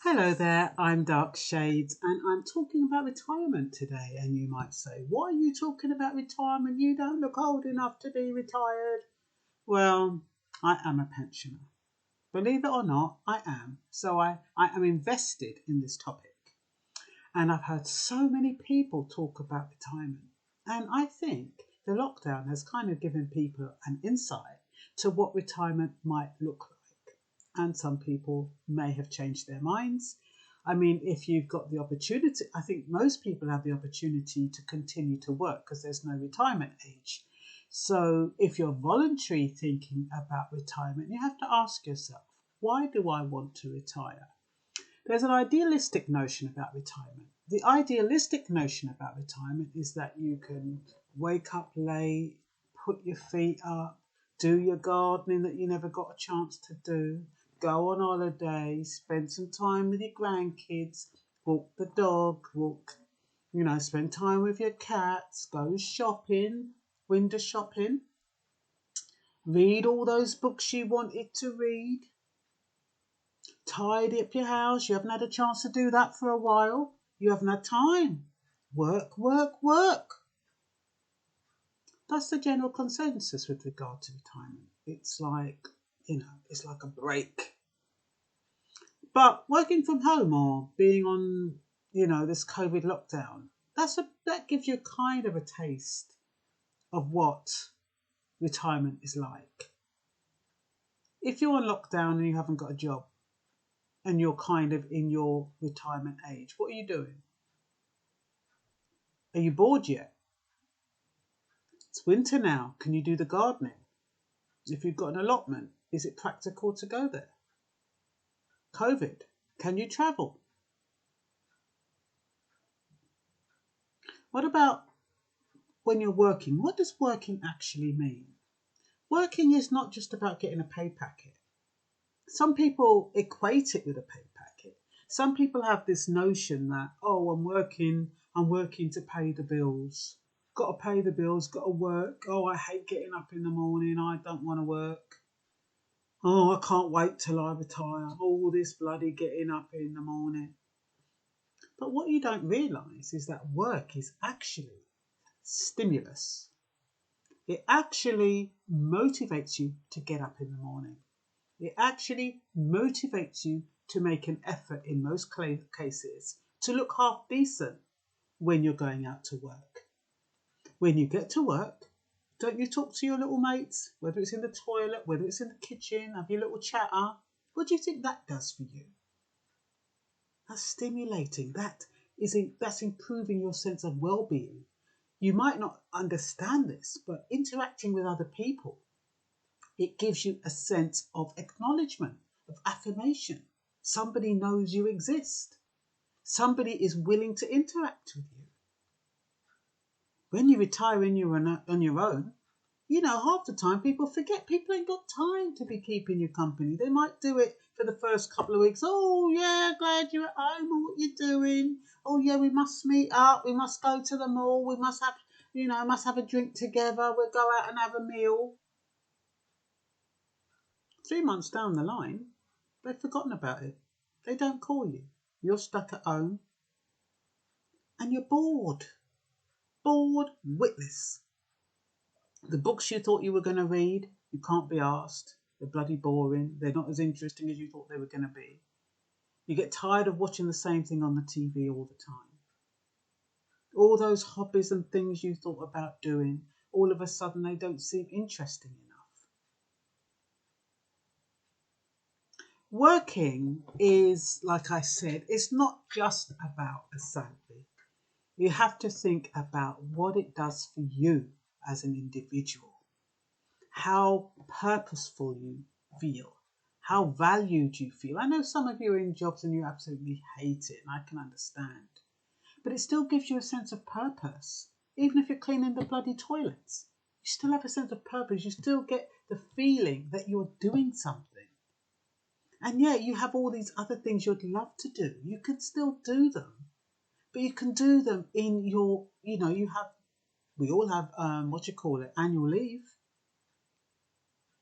Hello there, I'm Dark Shades and I'm talking about retirement today. And you might say, why are you talking about retirement? You don't look old enough to be retired. Well, I am a pensioner. Believe it or not, I am. So I am invested in this topic. And I've heard so many people talk about retirement. And I think the lockdown has kind of given people an insight to what retirement might look like. And some people may have changed their minds. I mean, if you've got the opportunity, I think most people have the opportunity to continue to work because there's no retirement age. So if you're voluntary thinking about retirement, you have to ask yourself, why do I want to retire? There's an idealistic notion about retirement. The idealistic notion about retirement is that you can wake up late, put your feet up, do your gardening that you never got a chance to do, go on holiday, spend some time with your grandkids, walk the dog, spend time with your cats, go shopping, window shopping, read all those books you wanted to read, tidy up your house. You haven't had a chance to do that for a while. You haven't had time. Work, work, work. That's the general consensus with regard to retirement. It's like, it's like a break. But working from home or being on, this COVID lockdown, that gives you kind of a taste of what retirement is like. If you're on lockdown and you haven't got a job and you're kind of in your retirement age, what are you doing? Are you bored yet? It's winter now. Can you do the gardening? If you've got an allotment, is it practical to go there? COVID, can you travel? What about when you're working? What does working actually mean? Working is not just about getting a pay packet. Some people equate it with a pay packet. Some people have this notion that, oh, I'm working to pay the bills. Got to pay the bills, got to work. Oh, I hate getting up in the morning. I don't want to work. Oh, I can't wait till I retire. All this bloody getting up in the morning. But what you don't realise is that work is actually stimulus. It actually motivates you to get up in the morning. It actually motivates you to make an effort in most cases to look half decent when you're going out to work. When you get to work, don't you talk to your little mates, whether it's in the toilet, whether it's in the kitchen, have your little chatter? What do you think that does for you? That's stimulating. That's improving your sense of well-being. You might not understand this, but interacting with other people, it gives you a sense of acknowledgement, of affirmation. Somebody knows you exist. Somebody is willing to interact with you. When you retire and you're on your own, half the time people forget. People ain't got time to be keeping you company. They might do it for the first couple of weeks. Oh, yeah, glad you're at home and what you're doing. Oh, yeah, we must meet up. We must go to the mall. We must have a drink together. We'll go out and have a meal. 3 months down the line, they've forgotten about it. They don't call you. You're stuck at home and you're bored. Bored witless. The books you thought you were going to read, you can't be asked. They're bloody boring. They're not as interesting as you thought they were going to be. You get tired of watching the same thing on the TV all the time. All those hobbies and things you thought about doing, all of a sudden they don't seem interesting enough. Working is, like I said, it's not just about a salary. You have to think about what it does for you as an individual, how purposeful you feel, how valued you feel. I know some of you are in jobs and you absolutely hate it, and I can understand. But it still gives you a sense of purpose. Even if you're cleaning the bloody toilets, you still have a sense of purpose. You still get the feeling that you're doing something. And yeah, you have all these other things you'd love to do. You can still do them. But you can do them in your, we all have, annual leave.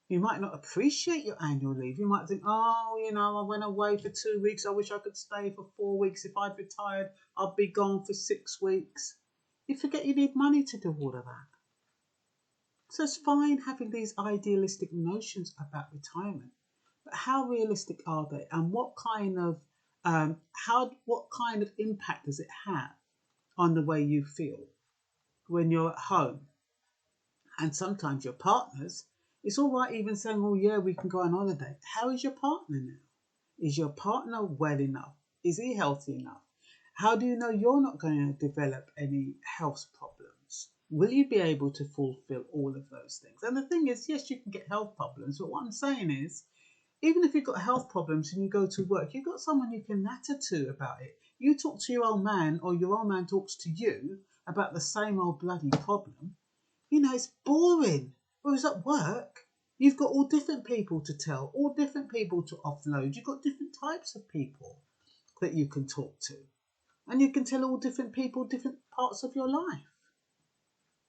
You might not appreciate your annual leave. You might think, oh, I went away for 2 weeks. I wish I could stay for 4 weeks. If I'd retired, I'd be gone for 6 weeks. You forget you need money to do all of that. So it's fine having these idealistic notions about retirement, but how realistic are they? And what kind of impact does it have on the way you feel when you're at home? And sometimes your partners, it's all right even saying, oh yeah, we can go on holiday. How is your partner now? Is your partner well enough? Is he healthy enough? How do you know you're not going to develop any health problems? Will you be able to fulfill all of those things? And the thing is, yes, you can get health problems, but what I'm saying is, even if you've got health problems and you go to work, you've got someone you can natter to about it. You talk to your old man, or your old man talks to you about the same old bloody problem. It's boring. Whereas at work, you've got all different people to tell, all different people to offload. You've got different types of people that you can talk to. And you can tell all different people different parts of your life.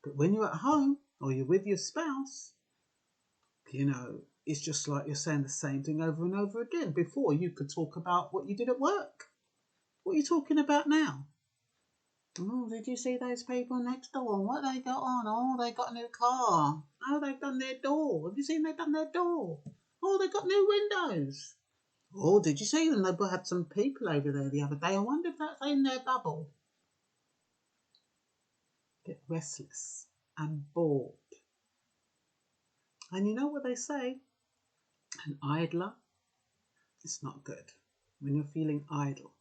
But when you're at home or you're with your spouse, it's just like you're saying the same thing over and over again. Before, you could talk about what you did at work. What are you talking about now? Oh, did you see those people next door? What they got on? Oh, they got a new car. Oh, they've done their door. Have you seen they've done their door? Oh, they've got new windows. Oh, did you see them? They had some people over there the other day. I wonder if that's in their bubble. Get restless and bored. And you know what they say? An idler, it's not good when you're feeling idle.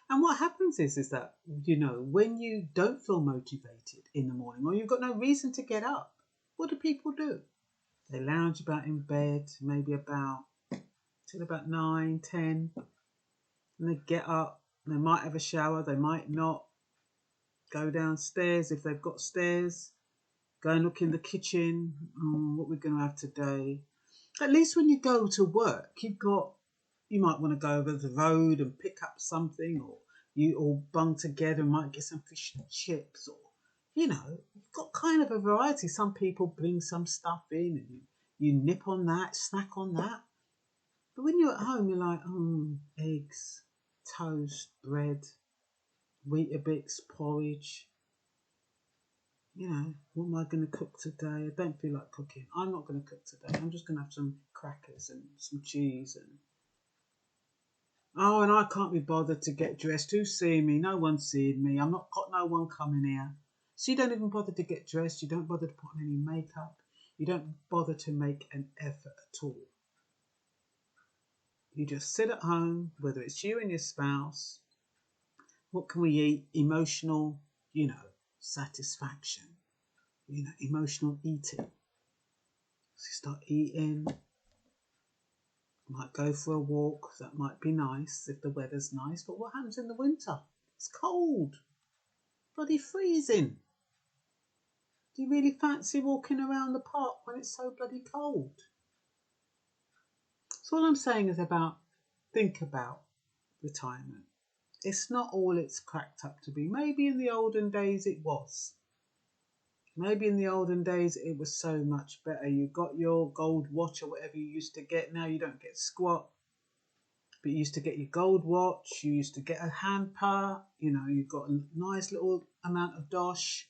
And what happens is that, when you don't feel motivated in the morning, or you've got no reason to get up, what do people do? They lounge about in bed, maybe till about 9, 10, and they get up. They might have a shower, they might not. Go downstairs if they've got stairs. Go and look in the kitchen. Oh, what we're going to have today. At least when you go to work, you might want to go over the road and pick up something, or you all bung together and might get some fish and chips, or you've got kind of a variety. Some people bring some stuff in and you nip on that, snack on that. But when you're at home, you're like, eggs, toast, bread, Weetabix, porridge. What am I going to cook today? I don't feel like cooking. I'm not going to cook today. I'm just going to have some crackers and some cheese. And I can't be bothered to get dressed. Who's seeing me? No one's seeing me. I've not got no one coming here. So you don't even bother to get dressed. You don't bother to put on any makeup. You don't bother to make an effort at all. You just sit at home, whether it's you and your spouse. What can we eat? Emotional, satisfaction. Emotional eating. So you start eating. Might go for a walk. That might be nice if the weather's nice. But what happens in the winter? It's cold. Bloody freezing. Do you really fancy walking around the park when it's so bloody cold? So all I'm saying is think about retirement. It's not all it's cracked up to be. Maybe in the olden days it was. Maybe in the olden days it was so much better. You got your gold watch or whatever you used to get. Now you don't get squat. But you used to get your gold watch. You used to get a hamper. You got a nice little amount of dosh.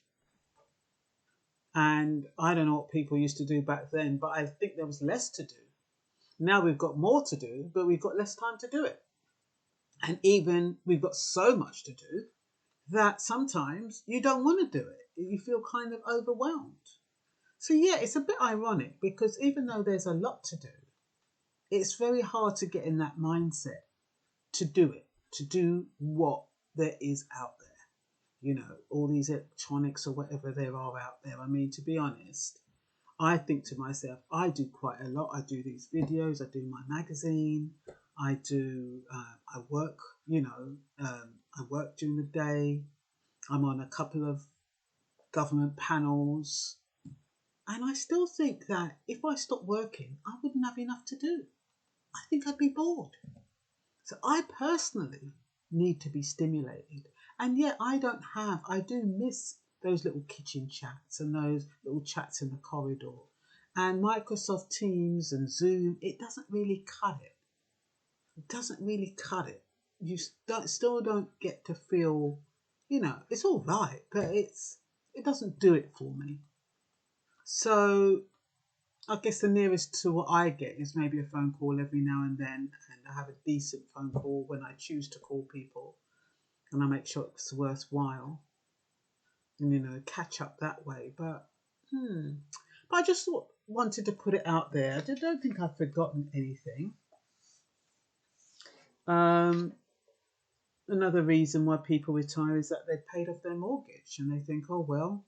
And I don't know what people used to do back then, but I think there was less to do. Now we've got more to do, but we've got less time to do it. And even we've got so much to do that sometimes you don't want to do it. You feel kind of overwhelmed. So yeah, it's a bit ironic because even though there's a lot to do, it's very hard to get in that mindset to do it, to do what there is out there. All these electronics or whatever there are out there. I mean, to be honest, I think to myself, I do quite a lot. I do these videos, I do my magazine, I work, I work during the day. I'm on a couple of government panels. And I still think that if I stopped working, I wouldn't have enough to do. I think I'd be bored. So I personally need to be stimulated. And yet I do miss those little kitchen chats and those little chats in the corridor And Microsoft Teams and Zoom, it doesn't really cut it. It doesn't really cut it. You still don't get to feel, it's all right, but it doesn't do it for me. So I guess the nearest to what I get is maybe a phone call every now and then, and I have a decent phone call when I choose to call people, and I make sure it's worthwhile, and catch up that way. But I just wanted to put it out there. I don't think I've forgotten anything. Another reason why people retire is that they've paid off their mortgage and they think, oh well,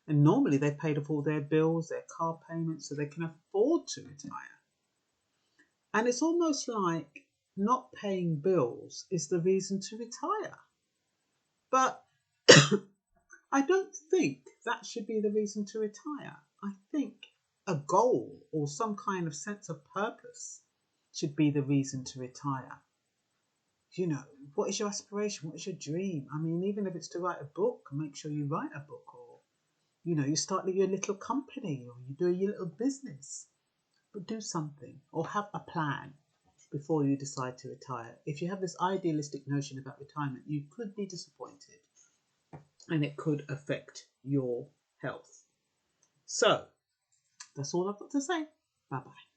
and normally they've paid off all their bills, their car payments, so they can afford to retire. And it's almost like not paying bills is the reason to retire. But I don't think that should be the reason to retire. I think a goal or some kind of sense of purpose should be the reason to retire. What is your aspiration? What is your dream? I mean, even if it's to write a book, make sure you write a book, or, you start your little company, or you do your little business. But do something, or have a plan before you decide to retire. If you have this idealistic notion about retirement, you could be disappointed, and it could affect your health. So, that's all I've got to say. Bye-bye.